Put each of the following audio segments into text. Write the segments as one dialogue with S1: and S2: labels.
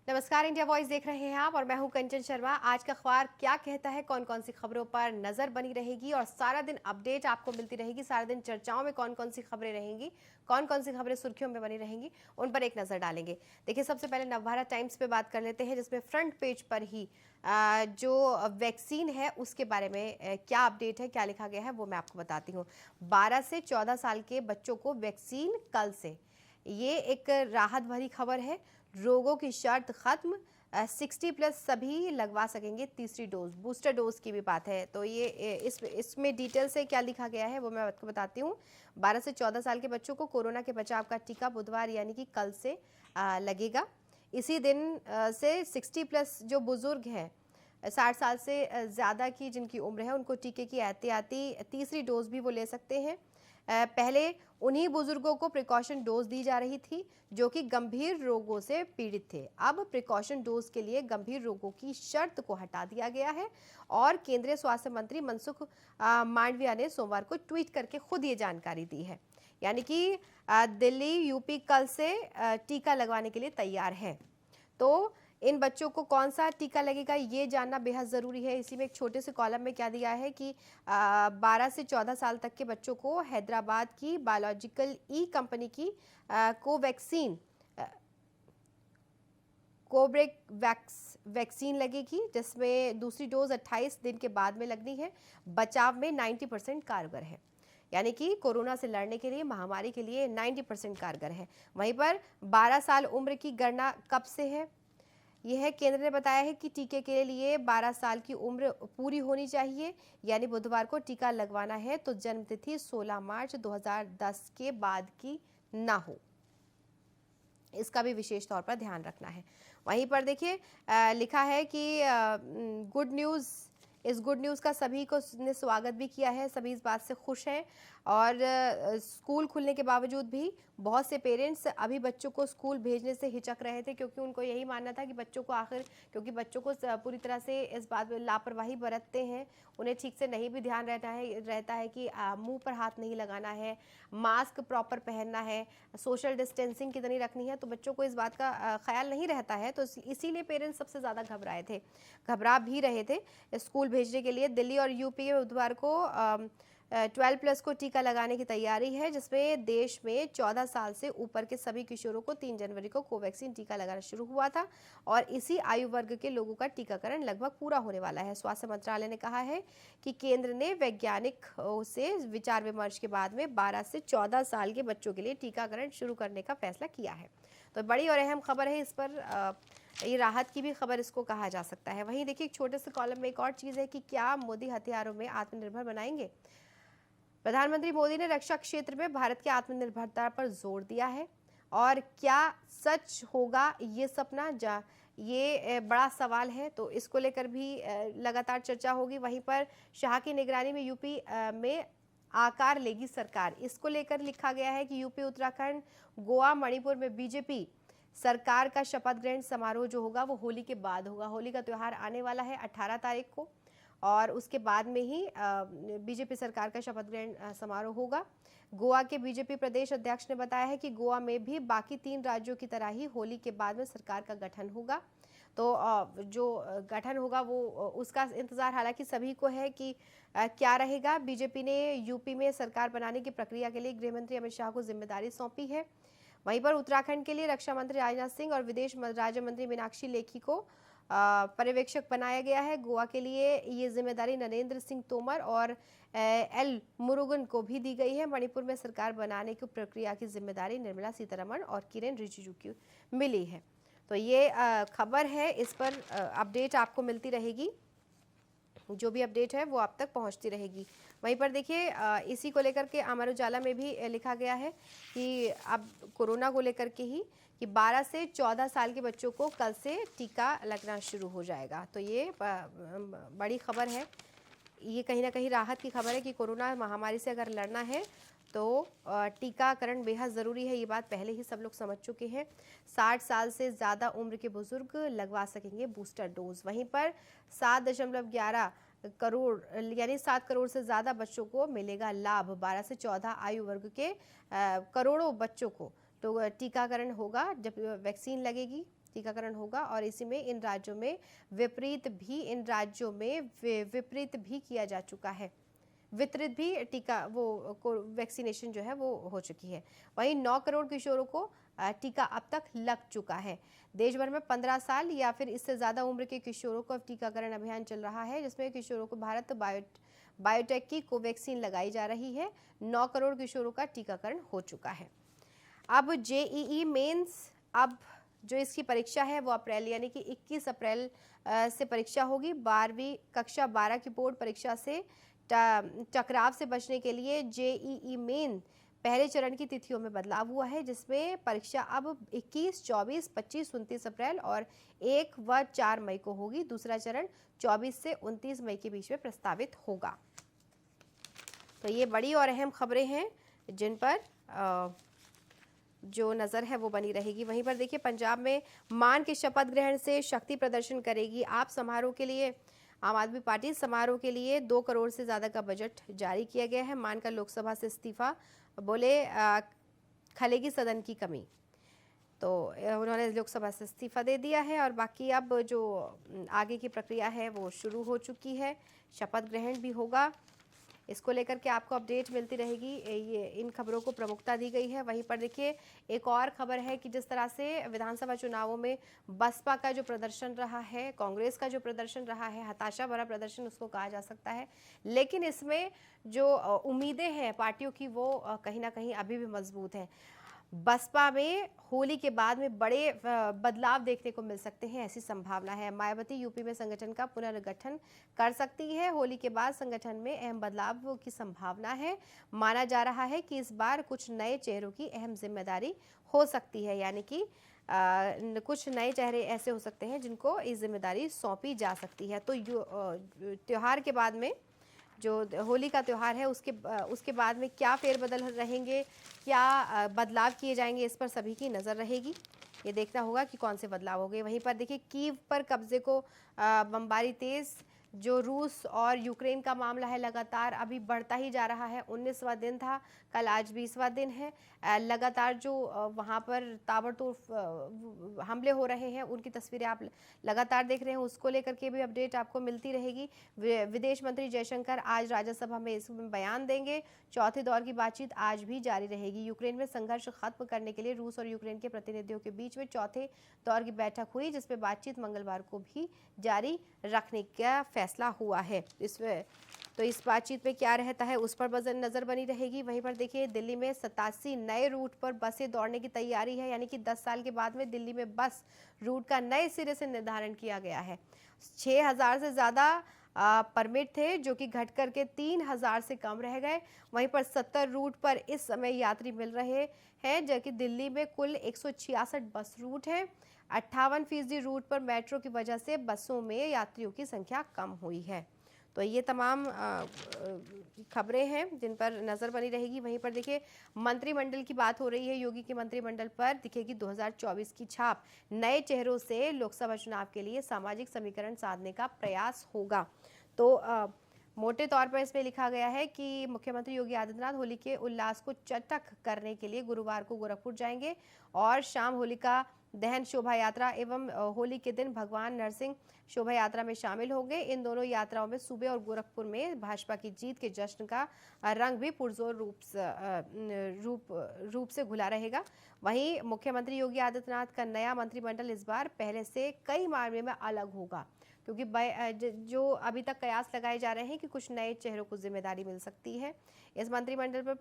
S1: नमस्कार, India voice देख रहे हैं आप और मैं हूं कंचन शर्मा। आज का अखबार क्या कहता है, कौन कौन सी खबरों पर नजर बनी रहेगी और सारा दिन अपडेट आपको मिलती रहेगी। सारा दिन चर्चाओं में कौन कौन सी खबरें रहेंगी, कौन कौन सी खबरें सुर्खियों में बनी रहेंगी, उन पर एक नजर डालेंगे। देखिए, सबसे पहले नवभारत टाइम्स पे बात कर लेते हैं, जिसमें फ्रंट पेज पर ही जो वैक्सीन है उसके बारे में क्या अपडेट है, क्या लिखा गया है, वो मैं आपको बताती हूँ। 12 से 14 साल के बच्चों को वैक्सीन कल से, ये एक राहत भरी खबर है। रोगों की शर्त खत्म, 60+ सभी लगवा सकेंगे तीसरी डोज। बूस्टर डोज की भी बात है, तो ये इसमें डिटेल से क्या लिखा गया है वो मैं आपको बताती हूँ। 12 से 14 साल के बच्चों को कोरोना के बचाव का टीका बुधवार यानी कि कल से लगेगा। इसी दिन से 60+ जो बुजुर्ग हैं, 60 साल से ज़्यादा की जिनकी उम्र है, उनको टीके की एहतियाती तीसरी डोज भी वो ले सकते हैं। पहले उन्हीं बुजुर्गों को प्रिकॉशन डोज दी जा रही थी जो कि गंभीर रोगों से पीड़ित थे। अब प्रिकॉशन डोज के लिए गंभीर रोगों की शर्त को हटा दिया गया है और केंद्रीय स्वास्थ्य मंत्री मनसुख मांडविया ने सोमवार को ट्वीट करके खुद ये जानकारी दी है। यानी कि दिल्ली, यूपी कल से टीका लगवाने के लिए तैयार है। तो इन बच्चों को कौन सा टीका लगेगा ये जानना बेहद ज़रूरी है। इसी में एक छोटे से कॉलम में क्या दिया है कि 12 से 14 साल तक के बच्चों को हैदराबाद की बायोलॉजिकल ई कंपनी की कोवैक्सीन वैक्सीन लगेगी, जिसमें दूसरी डोज 28 दिन के बाद में लगनी है। बचाव में 90% कारगर है, यानी कि कोरोना से लड़ने के लिए, महामारी के लिए 90% कारगर है। वहीं पर 12 साल उम्र की गणना कब से है, यह है केंद्र ने बताया है कि टीके के लिए 12 साल की उम्र पूरी होनी चाहिए, यानी बुधवार को टीका लगवाना है तो जन्मतिथि 16 मार्च 2010 के बाद की ना हो। इसका भी विशेष तौर पर ध्यान रखना है। वहीं पर देखिए लिखा है कि गुड न्यूज़, इस गुड न्यूज़ का सभी को ने स्वागत भी किया है, सभी इस बात से खुश हैं। और स्कूल खुलने के बावजूद भी बहुत से पेरेंट्स अभी बच्चों को स्कूल भेजने से हिचक रहे थे, क्योंकि उनको यही मानना था कि बच्चों को क्योंकि बच्चों को पूरी तरह से इस बात में लापरवाही बरतते हैं, उन्हें ठीक से नहीं भी ध्यान रहता है कि मुंह पर हाथ नहीं लगाना है, मास्क प्रॉपर पहनना है, सोशल डिस्टेंसिंग कितनी रखनी है, तो बच्चों को इस बात का ख्याल नहीं रहता है। तो इसीलिए पेरेंट्स सबसे ज़्यादा घबरा भी रहे थे स्कूल भेजने के लिए। दिल्ली और यूपी में बुधवार को 12+ को टीका लगाने की तैयारी है, जिसमें देश में 14 साल से ऊपर के सभी किशोरों को 3 जनवरी को कोवैक्सीन टीका लगाना शुरू हुआ था और इसी आयु वर्ग के लोगों का टीकाकरण लगभग पूरा होने वाला है। स्वास्थ्य मंत्रालय ने कहा है कि केंद्र ने वैज्ञानिक से विचार विमर्श के बाद में 12 से 14 साल के बच्चों के लिए टीकाकरण शुरू करने का फैसला किया है। तो बड़ी और अहम खबर है, इस पर ये राहत की भी खबर इसको कहा जा सकता है। वहीं देखिए, एक छोटे से कॉलम में एक और चीज़ है कि क्या मोदी हथियारों में आत्मनिर्भर बनाएंगे। प्रधानमंत्री मोदी ने रक्षा क्षेत्र में भारत की आत्मनिर्भरता पर जोर दिया है और क्या सच होगा ये सपना, ये बड़ा सवाल है। तो इसको लेकर भी लगातार चर्चा होगी। वहीं पर शाह की निगरानी में यूपी में आकार लेगी सरकार, इसको लेकर लिखा गया है कि यूपी, उत्तराखंड, गोवा, मणिपुर में बीजेपी सरकार का शपथ ग्रहण समारोह जो होगा वो होली के बाद होगा। होली का त्यौहार आने वाला है 18 तारीख को और उसके बाद में ही बीजेपी सरकार का शपथ ग्रहण समारोह होगा। गोवा के बीजेपी प्रदेश अध्यक्ष ने बताया है कि गोवा में भी बाकी 3 राज्यों की तरह ही होली के बाद में सरकार का गठन होगा। तो जो गठन होगा वो उसका इंतजार हालांकि सभी को है कि क्या रहेगा। बीजेपी ने यूपी में सरकार बनाने की प्रक्रिया के लिए गृह मंत्री अमित शाह को जिम्मेदारी सौंपी है। वहीं पर उत्तराखंड के लिए रक्षा मंत्री राजनाथ सिंह और विदेश राज्य मंत्री मीनाक्षी लेखी को पर्यवेक्षक बनाया गया है। गोवा के लिए ये जिम्मेदारी नरेंद्र सिंह तोमर और एल मुरुगन को भी दी गई है। मणिपुर में सरकार बनाने की प्रक्रिया की जिम्मेदारी निर्मला सीतारमण और किरेन रिजिजू को मिली है। तो ये खबर है, इस पर अपडेट आपको मिलती रहेगी, जो भी अपडेट है वो आप तक पहुंचती रहेगी। वहीं पर देखिए इसी को लेकर के अमर उजाला में भी लिखा गया है कि अब कोरोना को लेकर के ही कि 12 से 14 साल के बच्चों को कल से टीका लगना शुरू हो जाएगा। तो ये बड़ी खबर है, ये कहीं ना कहीं राहत की खबर है कि कोरोना महामारी से अगर लड़ना है तो टीकाकरण बेहद ज़रूरी है। ये बात पहले ही सब लोग समझ चुके हैं। 60 साल से ज़्यादा उम्र के बुजुर्ग लगवा सकेंगे बूस्टर डोज। वहीं पर 7.11 करोड़ यानी 7 करोड़ से ज़्यादा बच्चों को मिलेगा लाभ। 12 से 14 आयु वर्ग के करोड़ों बच्चों को तो टीकाकरण होगा जब वैक्सीन लगेगी। टीकाकरण होगा और इसी में इन राज्यों में विपरीत भी किया जा चुका है, वितरित भी टीका वो वैक्सीनेशन जो है वो हो चुकी है। वहीं 9 करोड़ किशोरों को टीका अब तक लग चुका है। देश भर में 15 साल या फिर इससे ज़्यादा उम्र के किशोरों को अब टीकाकरण अभियान चल रहा है, जिसमें किशोरों को भारत बायोटेक की कोवैक्सीन लगाई जा रही है। 9 करोड़ किशोरों का टीकाकरण हो चुका है। अब जेईई मेंस, अब जो इसकी परीक्षा है वो अप्रैल यानी कि 21 अप्रैल से परीक्षा होगी। 12वीं कक्षा 12 की बोर्ड परीक्षा से टकराव से बचने के लिए जेईई मेन पहले चरण की तिथियों में बदलाव हुआ है, जिसमें परीक्षा अब 21, 24, 25, 29 अप्रैल और 1 व 4 मई को होगी। दूसरा चरण 24 से 29 मई के बीच में प्रस्तावित होगा। तो ये बड़ी और अहम खबरें हैं जिन पर जो नज़र है वो बनी रहेगी। वहीं पर देखिए, पंजाब में मान के शपथ ग्रहण से शक्ति प्रदर्शन करेगी आप समारोह के लिए। आम आदमी पार्टी समारोह के लिए 2 करोड़ से ज़्यादा का बजट जारी किया गया है। मान का लोकसभा से इस्तीफा, बोले खलेगी सदन की कमी, तो उन्होंने लोकसभा से इस्तीफा दे दिया है और बाकी अब जो आगे की प्रक्रिया है वो शुरू हो चुकी है। शपथ ग्रहण भी होगा, इसको लेकर के आपको अपडेट मिलती रहेगी। ये इन खबरों को प्रमुखता दी गई है। वहीं पर देखिए, एक और खबर है कि जिस तरह से विधानसभा चुनावों में बसपा का जो प्रदर्शन रहा है, कांग्रेस का जो प्रदर्शन रहा है, हताशा भरा प्रदर्शन उसको कहा जा सकता है, लेकिन इसमें जो उम्मीदें हैं पार्टियों की वो कहीं ना कहीं अभी भी मजबूत हैं। बसपा में होली के बाद में बड़े बदलाव देखने को मिल सकते हैं, ऐसी संभावना है। मायावती यूपी में संगठन का पुनर्गठन कर सकती है। होली के बाद संगठन में अहम बदलाव की संभावना है। माना जा रहा है कि इस बार कुछ नए चेहरों की अहम जिम्मेदारी हो सकती है, यानी कि कुछ नए चेहरे ऐसे हो सकते हैं जिनको इस जिम्मेदारी सौंपी जा सकती है। तो त्योहार के बाद में जो होली का त्यौहार है उसके बाद में क्या फेरबदल रहेंगे, क्या बदलाव किए जाएंगे, इस पर सभी की नज़र रहेगी। ये देखना होगा कि कौन से बदलाव होंगे। वहीं पर देखिए, कीव पर कब्जे को बमबारी तेज, जो रूस और यूक्रेन का मामला है लगातार अभी बढ़ता ही जा रहा है। 19वां दिन था कल, आज 20वां दिन है। लगातार जो वहाँ पर ताबड़तोड़ हमले हो रहे हैं उनकी तस्वीरें आप लगातार देख रहे हैं, उसको लेकर के भी अपडेट आपको मिलती रहेगी। विदेश मंत्री जयशंकर आज राज्यसभा में इसमें बयान देंगे। चौथे दौर की बातचीत आज भी जारी रहेगी। यूक्रेन में संघर्ष खत्म करने के लिए रूस और यूक्रेन के प्रतिनिधियों के बीच में चौथे दौर की बैठक हुई, जिसमें बातचीत मंगलवार को भी जारी रखने का फैसला हुआ है। इसमें तो इस बातचीत में क्या रहता है उस पर नजर बनी रहेगी। वहीं पर देखिए, दिल्ली में 87 नए रूट पर बसें दौड़ने की तैयारी है, यानी कि 10 साल के बाद में दिल्ली में बस रूट का नए सिरे से निर्धारण किया गया है। 6000 से ज़्यादा परमिट थे जो कि घट करके 3000 से कम रह गए। वहीं पर 70 रूट पर इस समय यात्री मिल रहे हैं, जबकि दिल्ली में कुल 166 बस रूट हैं। 58% रूट पर मेट्रो की वजह से बसों में यात्रियों की संख्या कम हुई है। तो ये तमाम खबरें हैं जिन पर नज़र बनी रहेगी। वहीं पर देखिए, मंत्रिमंडल की बात हो रही है। योगी के मंत्रिमंडल पर दिखेगी 2024 की छाप। नए चेहरों से लोकसभा चुनाव के लिए सामाजिक समीकरण साधने का प्रयास होगा। तो मोटे तौर पर इसमें लिखा गया है कि मुख्यमंत्री योगी आदित्यनाथ होली के उल्लास को चटक करने के लिए गुरुवार को गोरखपुर जाएंगे और शाम होलिका दहन शोभा यात्रा एवं होली के दिन भगवान नरसिंह शोभा यात्रा में शामिल होंगे। इन दोनों यात्राओं में सूबे और गोरखपुर में भाजपा की जीत के जश्न का रंग भी पुरजोर रूप से घुला रहेगा। वहीं मुख्यमंत्री योगी आदित्यनाथ का नया मंत्रिमंडल इस बार पहले से कई मामले में अलग होगा, क्योंकि जो अभी तक कयास लगाए जा रहे हैं कि कुछ नए चेहरों को जिम्मेदारी मिल सकती है। इस मंत्रिमंडल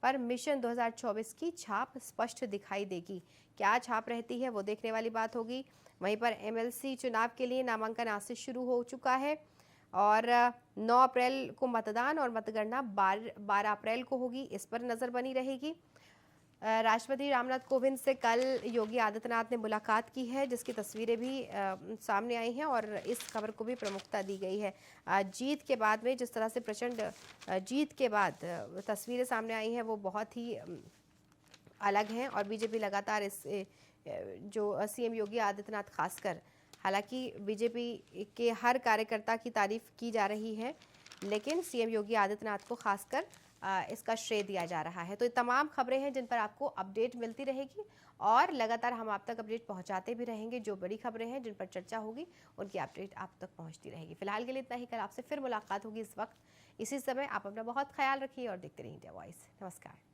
S1: पर मिशन 2024 की छाप स्पष्ट दिखाई देगी। क्या छाप रहती है वो देखने वाली बात होगी। वहीं पर एमएलसी चुनाव के लिए नामांकन आज से शुरू हो चुका है और 9 अप्रैल को मतदान और मतगणना 12 अप्रैल को होगी। इस पर नज़र बनी रहेगी। राष्ट्रपति रामनाथ कोविंद से कल योगी आदित्यनाथ ने मुलाकात की है, जिसकी तस्वीरें भी सामने आई हैं और इस खबर को भी प्रमुखता दी गई है। जीत के बाद में जिस तरह से प्रचंड जीत के बाद तस्वीरें सामने आई हैं वो बहुत ही अलग हैं और बीजेपी लगातार इस जो सीएम योगी आदित्यनाथ खासकर, हालांकि बीजेपी के हर कार्यकर्ता की तारीफ की जा रही है, लेकिन सीएम योगी आदित्यनाथ को खासकर इसका श्रेय दिया जा रहा है। तो ये तमाम खबरें हैं जिन पर आपको अपडेट मिलती रहेगी और लगातार हम आप तक अपडेट पहुंचाते भी रहेंगे। जो बड़ी खबरें हैं जिन पर चर्चा होगी उनकी अपडेट आप तक पहुंचती रहेगी। फिलहाल के लिए इतना ही। कल आपसे फिर मुलाकात होगी इस वक्त इसी समय। आप अपना बहुत ख्याल रखिए और देखते रहिए इंडिया वॉइस। नमस्कार।